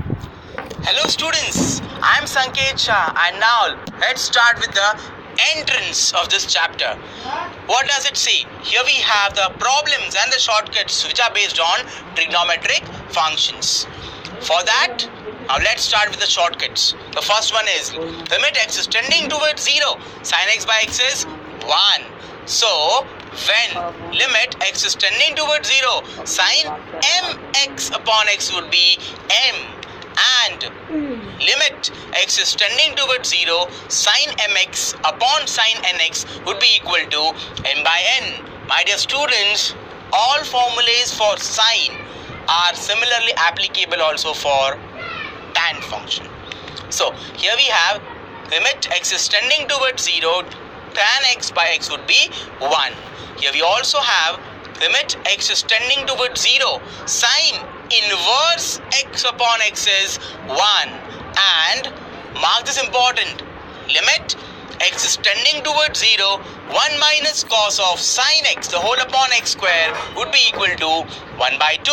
Hello students, I am Sanket Shah and now let's start with the entrance of this chapter. What does it say? Here we have the problems and the shortcuts which are based on trigonometric functions. For that, now let's start with the shortcuts. The first one is limit x is tending towards 0, sin x by x is 1. So, when limit x is tending towards 0, sin mx upon x would be m, and limit x is tending towards 0, sin mx upon sin nx would be equal to m by n. My dear students, all formulas for sine are similarly applicable also for tan function. So here we have limit x is tending towards 0, tan x by x would be 1. Here we also have limit x is tending towards 0, sin inverse x upon x is 1, and mark this important, limit x is tending towards 0, 1 minus cos of sin x the whole upon x square would be equal to 1 by 2,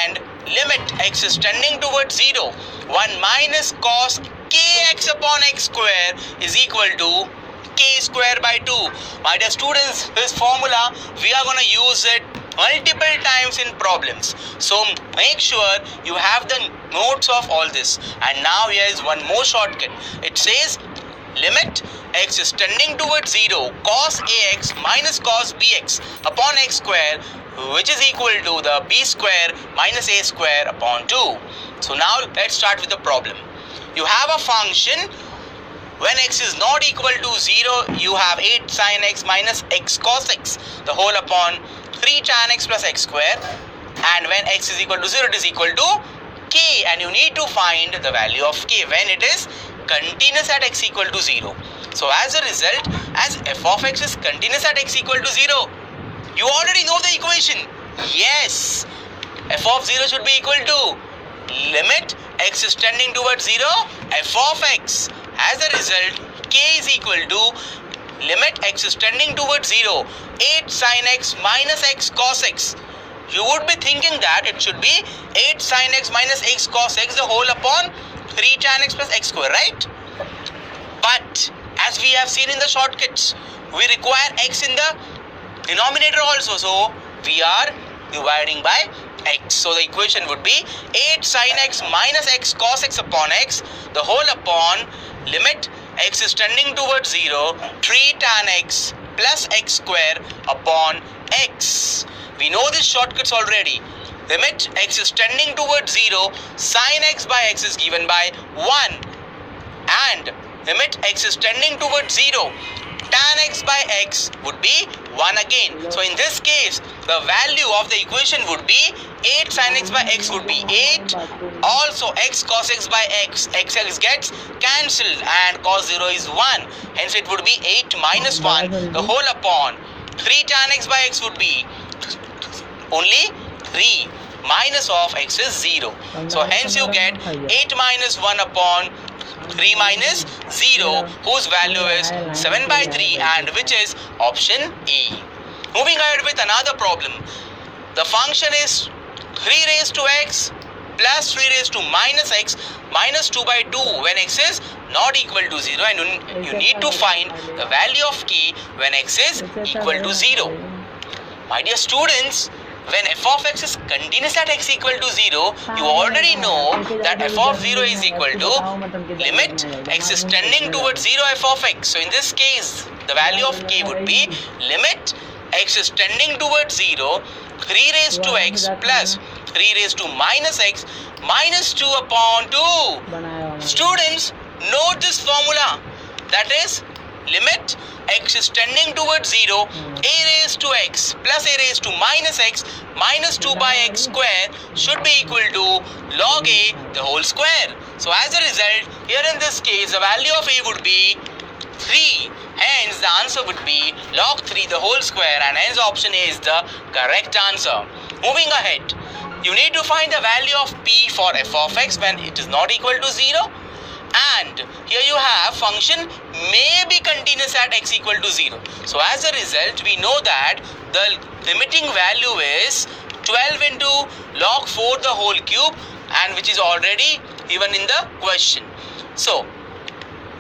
and limit x is tending towards 0, 1 minus cos kx upon x square is equal to k square by 2. My dear students, this formula we are going to use it multiple times in problems. So make sure you have the notes of all this. And now here is one more shortcut. It says limit x is tending towards 0, cos ax minus cos bx upon x square, which is equal to the b square minus a square upon 2. So now let's start with the problem. You have a function. When x is not equal to 0, you have 8 sin x minus x cos x the whole upon 3 tan x plus x square, and when x is equal to 0 it is equal to k, and you need to find the value of k when it is continuous at x equal to 0. So as a result, as f of x is continuous at x equal to 0, you already know the equation. Yes, f of 0 should be equal to limit x is tending towards 0, f of x. As a result, k is equal to limit x is tending towards 0, 8 sin x minus x cos x. You would be thinking that it should be 8 sin x minus x cos x the whole upon 3 tan x plus x square, right? But as we have seen in the shortcuts, we require x in the denominator also. So we are dividing by x. So the equation would be 8 sin x minus x cos x upon x the whole upon limit x is tending towards 0, 3 tan x plus x square upon x. We know these shortcuts already. Limit x is tending towards 0, sin x by x is given by 1, and limit x is tending towards 0, tan x by x would be 1 again. So in this case, the value of the equation would be 8 sin x by x would be 8. Also x cos x by x, x gets cancelled and cos 0 is 1. Hence it would be 8 minus 1 the whole upon 3 tan x by x would be only 3. Minus of x is 0. So hence you get 8 minus 1 upon 3 minus 0, whose value is 7 by 3, and which is option A. Moving ahead with another problem. The function is 3 raised to x plus 3 raised to minus x minus 2 by 2 when x is not equal to 0, and you need to find the value of k when x is equal to 0. My dear students, when f of x is continuous at x equal to 0, you already know that f of 0 is equal to limit x is tending towards 0 f of x. So in this case, the value of k would be limit x is tending towards 0, 3 raised to x plus 3 raised to minus x minus 2 upon 2. Students, note this formula. That is limit x is tending towards 0, a raised to x plus a raised to minus x minus 2 by x square should be equal to log a the whole square. So as a result, here in this case, the value of a would be 3. Hence the answer would be log 3 the whole square, and hence option A is the correct answer. Moving ahead, you need to find the value of p for f of x when it is not equal to 0. And here you have function may be continuous at x equal to 0. So as a result, we know that the limiting value is 12 into log 4 the whole cube and which is already given in the question. So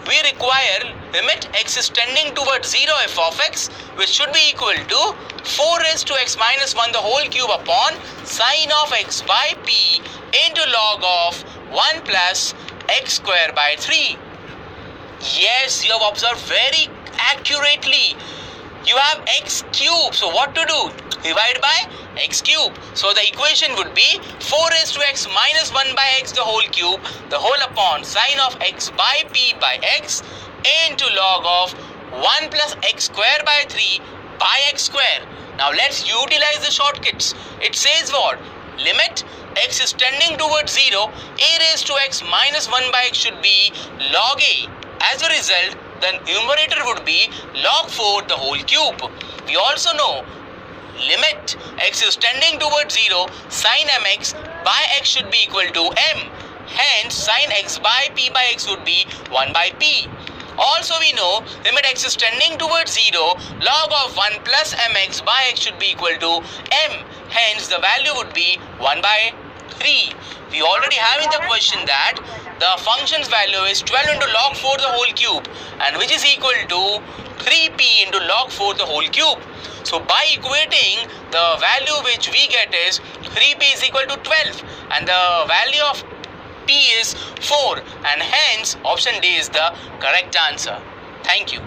we require limit x is tending towards 0 f of x, which should be equal to 4 raised to x minus 1 the whole cube upon sine of x by p into log of 1 plus x square by 3. Yes, you have observed very accurately. You have x cube. So what to do? Divide by x cube. So the equation would be 4 raised to x minus 1 by x the whole cube, the whole upon sine of x by p by x into log of 1 plus x square by 3 by x square. Now let's utilize the shortcuts. It says what? Limit x is tending towards 0, a raised to x minus 1 by x should be log a. As a result, the numerator would be log 4 the whole cube. We also know limit x is tending towards 0, sin mx by x should be equal to m. Hence, sin x by p by x would be 1 by p. Also we know limit x is tending towards 0, log of 1 plus mx by x should be equal to m. Hence, the value would be 1 by 3. We already have in the question that the function's value is 12 into log 4 the whole cube, and which is equal to 3p into log 4 the whole cube. So by equating, the value which we get is 3p is equal to 12 and the value of p is 4, and hence option D is the correct answer. Thank you.